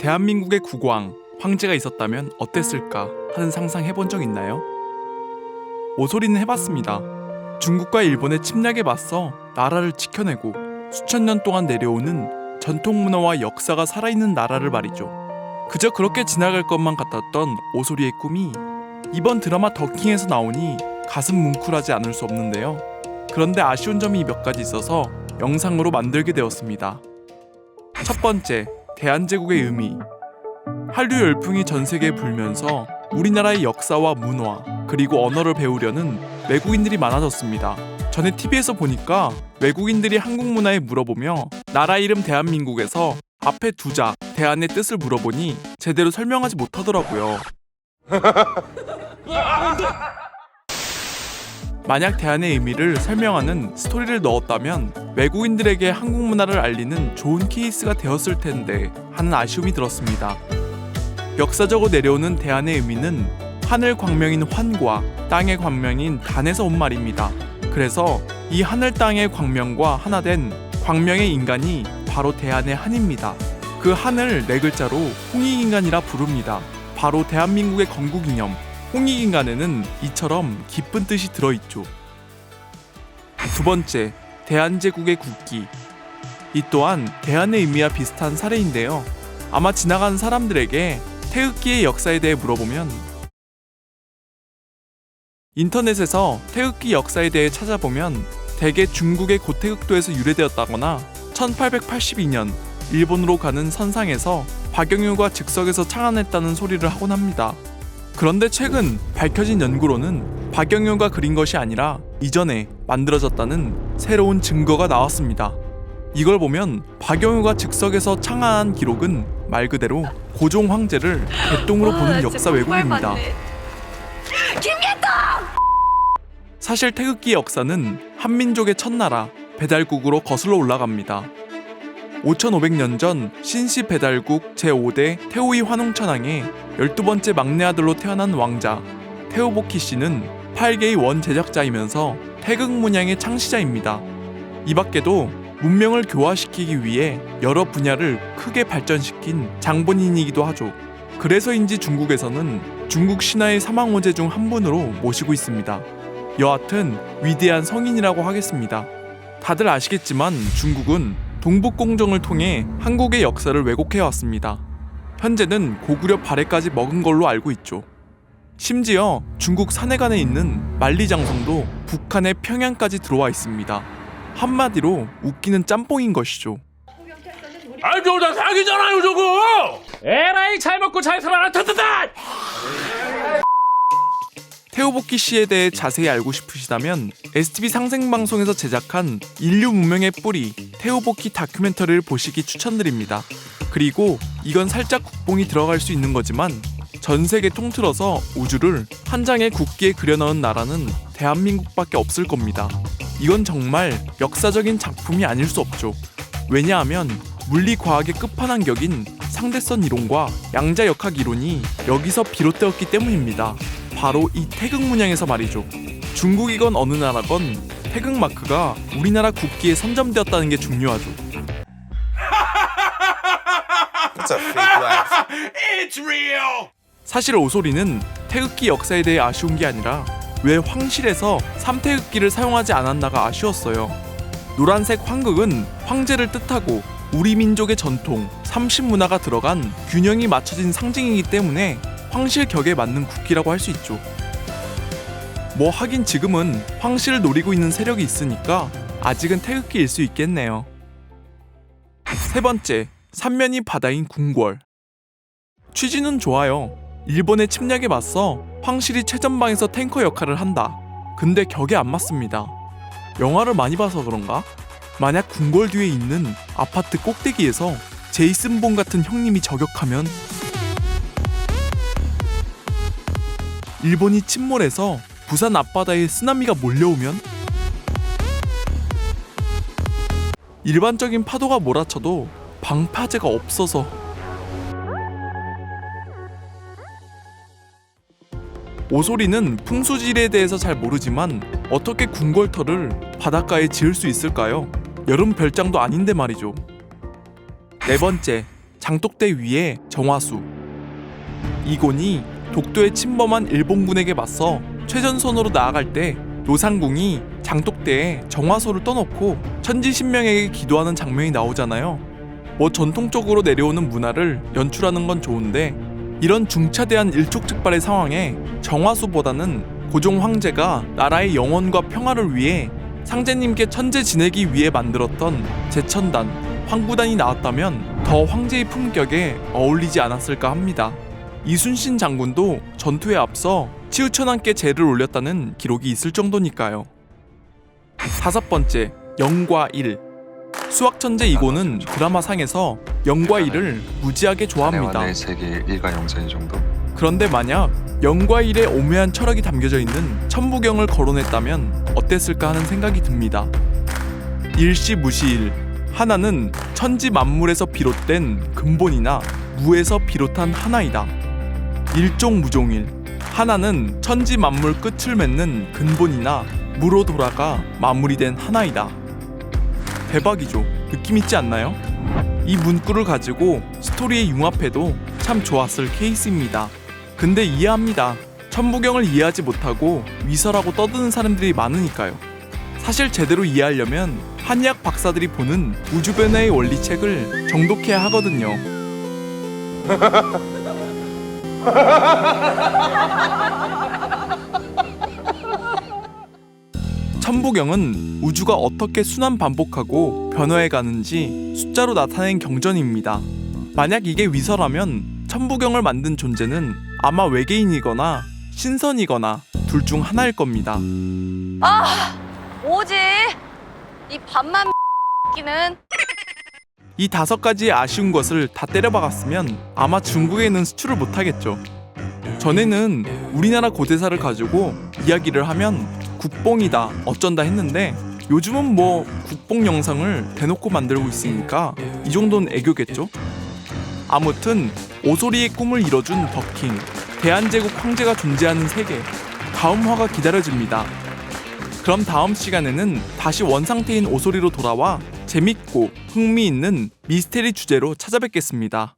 대한민국의 국왕, 황제가 있었다면 어땠을까 하는 상상 해본 적 있나요? 오소리는 해봤습니다. 중국과 일본의 침략에 맞서 나라를 지켜내고 수천 년 동안 내려오는 전통 문화와 역사가 살아있는 나라를 말이죠. 그저 그렇게 지나갈 것만 같았던 오소리의 꿈이 이번 드라마 더킹에서 나오니 가슴 뭉클하지 않을 수 없는데요. 그런데 아쉬운 점이 몇 가지 있어서 영상으로 만들게 되었습니다. 첫 번째, 대한제국의 의미. 한류 열풍이 전 세계에 불면서 우리나라의 역사와 문화 그리고 언어를 배우려는 외국인들이 많아졌습니다. 전에 TV에서 보니까 외국인들이 한국 문화에 물어보며 나라 이름 대한민국에서 앞에 두자 대한의 뜻을 물어보니 제대로 설명하지 못하더라고요. 만약 대한의 의미를 설명하는 스토리를 넣었다면 외국인들에게 한국 문화를 알리는 좋은 케이스가 되었을 텐데 하는 아쉬움이 들었습니다. 역사적으로 내려오는 대한의 의미는 하늘 광명인 환과 땅의 광명인 단에서 온 말입니다. 그래서 이 하늘 땅의 광명과 하나 된 광명의 인간이 바로 대한의 한입니다. 그 한을 네 글자로 홍익인간이라 부릅니다. 바로 대한민국의 건국이념 홍익인간에는 이처럼 깊은 뜻이 들어있죠. 두 번째, 대한제국의 국기. 이 또한 대한의 의미와 비슷한 사례인데요. 아마 지나가는 사람들에게 태극기의 역사에 대해 물어보면 인터넷에서 태극기 역사에 대해 찾아보면 대개 중국의 고태극도에서 유래되었다거나 1882년 일본으로 가는 선상에서 박영효가 즉석에서 창안했다는 소리를 하곤 합니다. 그런데 최근 밝혀진 연구로는 박영효가 그린 것이 아니라 이전에 만들어졌다는 새로운 증거가 나왔습니다. 이걸 보면 박영효가 즉석에서 창안한 기록은 말 그대로 고종 황제를 개똥으로 보는 역사 왜곡입니다. 사실 태극기 역사는 한민족의 첫나라 배달국으로 거슬러 올라갑니다. 5500년 전 신시 배달국 제5대 태오이 환웅천왕의 12번째 막내 아들로 태어난 왕자 태오보키 씨는 8개의 원 제작자이면서 태극 문양의 창시자입니다. 이 밖에도 문명을 교화시키기 위해 여러 분야를 크게 발전시킨 장본인이기도 하죠. 그래서인지 중국에서는 중국 신화의 사망호재 중 한 분으로 모시고 있습니다. 여하튼 위대한 성인이라고 하겠습니다. 다들 아시겠지만 중국은 동북공정을 통해 한국의 역사를 왜곡해왔습니다. 현재는 고구려 발해까지 먹은 걸로 알고 있죠. 심지어 중국 산해관에 있는 만리장성도 북한의 평양까지 들어와 있습니다. 한마디로 웃기는 짬뽕인 것이죠. 아, 저거 사기잖아요, 저거! 에라이, 잘 먹고 잘 살아라, 터뜨다! 태오보키 씨에 대해 자세히 알고 싶으시다면 STV 상생방송에서 제작한 인류 문명의 뿌리 태오보키 다큐멘터리를 보시기 추천드립니다. 그리고 이건 살짝 국뽕이 들어갈 수 있는 거지만 전 세계 통틀어서 우주를 한 장의 국기에 그려넣은 나라는 대한민국밖에 없을 겁니다. 이건 정말 역사적인 작품이 아닐 수 없죠. 왜냐하면 물리과학의 끝판왕격인 상대선 이론과 양자역학 이론이 여기서 비롯되었기 때문입니다. 바로 이 태극 문양에서 말이죠. 중국이건 어느 나라건 태극 마크가 우리나라 국기에 선점되었다는 게 중요하죠. That's a fake laugh. It's real! 사실 오소리는 태극기 역사에 대해 아쉬운 게 아니라 왜 황실에서 삼태극기를 사용하지 않았나가 아쉬웠어요. 노란색 황극은 황제를 뜻하고 우리 민족의 전통, 삼신문화가 들어간 균형이 맞춰진 상징이기 때문에 황실 격에 맞는 국기라고 할 수 있죠. 뭐 하긴 지금은 황실을 노리고 있는 세력이 있으니까 아직은 태극기일 수 있겠네요. 세 번째, 삼면이 바다인 궁궐. 취지는 좋아요. 일본의 침략에 맞서 황실이 최전방에서 탱커 역할을 한다. 근데 격에 안 맞습니다. 영화를 많이 봐서 그런가? 만약 궁궐 뒤에 있는 아파트 꼭대기에서 제이슨 본 같은 형님이 저격하면, 일본이 침몰해서 부산 앞바다에 쓰나미가 몰려오면, 일반적인 파도가 몰아쳐도 방파제가 없어서 오소리는 풍수지리에 대해서 잘 모르지만 어떻게 궁궐터를 바닷가에 지을 수 있을까요? 여름 별장도 아닌데 말이죠. 네 번째, 장독대 위에 정화수. 이곤이 독도에 침범한 일본군에게 맞서 최전선으로 나아갈 때 노상궁이 장독대에 정화소를 떠놓고 천지신명에게 기도하는 장면이 나오잖아요. 뭐 전통적으로 내려오는 문화를 연출하는 건 좋은데 이런 중차대한 일촉즉발의 상황에 정화수보다는 고종 황제가 나라의 영원과 평화를 위해 상제님께 천재 지내기 위해 만들었던 제천단, 황구단이 나왔다면 더 황제의 품격에 어울리지 않았을까 합니다. 이순신 장군도 전투에 앞서 치우천왕께 제를 올렸다는 기록이 있을 정도니까요. 5번째, 영과 일. 수학천재 이곤은 드라마상에서 영과 일을 무지하게 좋아합니다. 내 세계 일가 영전이 정도? 그런데 만약 영과 일의 오묘한 철학이 담겨져 있는 천부경을 거론했다면 어땠을까 하는 생각이 듭니다. 일시무시일. 하나는 천지 만물에서 비롯된 근본이나 무에서 비롯한 하나이다. 일종무종일. 하나는 천지 만물 끝을 맺는 근본이나 무로 돌아가 마무리된 하나이다. 대박이죠. 느낌 있지 않나요? 이 문구를 가지고 스토리에 융합해도 참 좋았을 케이스입니다. 근데 이해합니다. 천부경을 이해하지 못하고 위설하고 떠드는 사람들이 많으니까요. 사실 제대로 이해하려면 한의학 박사들이 보는 우주변화의 원리책을 정독해야 하거든요. 천부경은 우주가 어떻게 순환 반복하고 변화해 가는지 숫자로 나타낸 경전입니다. 만약 이게 위설하면 천부경을 만든 존재는 아마 외계인이거나 신선이거나 둘 중 하나일 겁니다. 아, 뭐지? 이 반만 끼는. 이 5가지의 아쉬운 것을 다 때려박았으면 아마 중국에는 수출을 못하겠죠. 전에는 우리나라 고대사를 가지고 이야기를 하면 국뽕이다 어쩐다 했는데 요즘은 뭐 국뽕 영상을 대놓고 만들고 있으니까 이 정도는 애교겠죠? 아무튼 오소리의 꿈을 이뤄준 더킹, 대한제국 황제가 존재하는 세계, 다음 화가 기다려집니다. 그럼 다음 시간에는 다시 원상태인 오소리로 돌아와 재밌고 흥미있는 미스테리 주제로 찾아뵙겠습니다.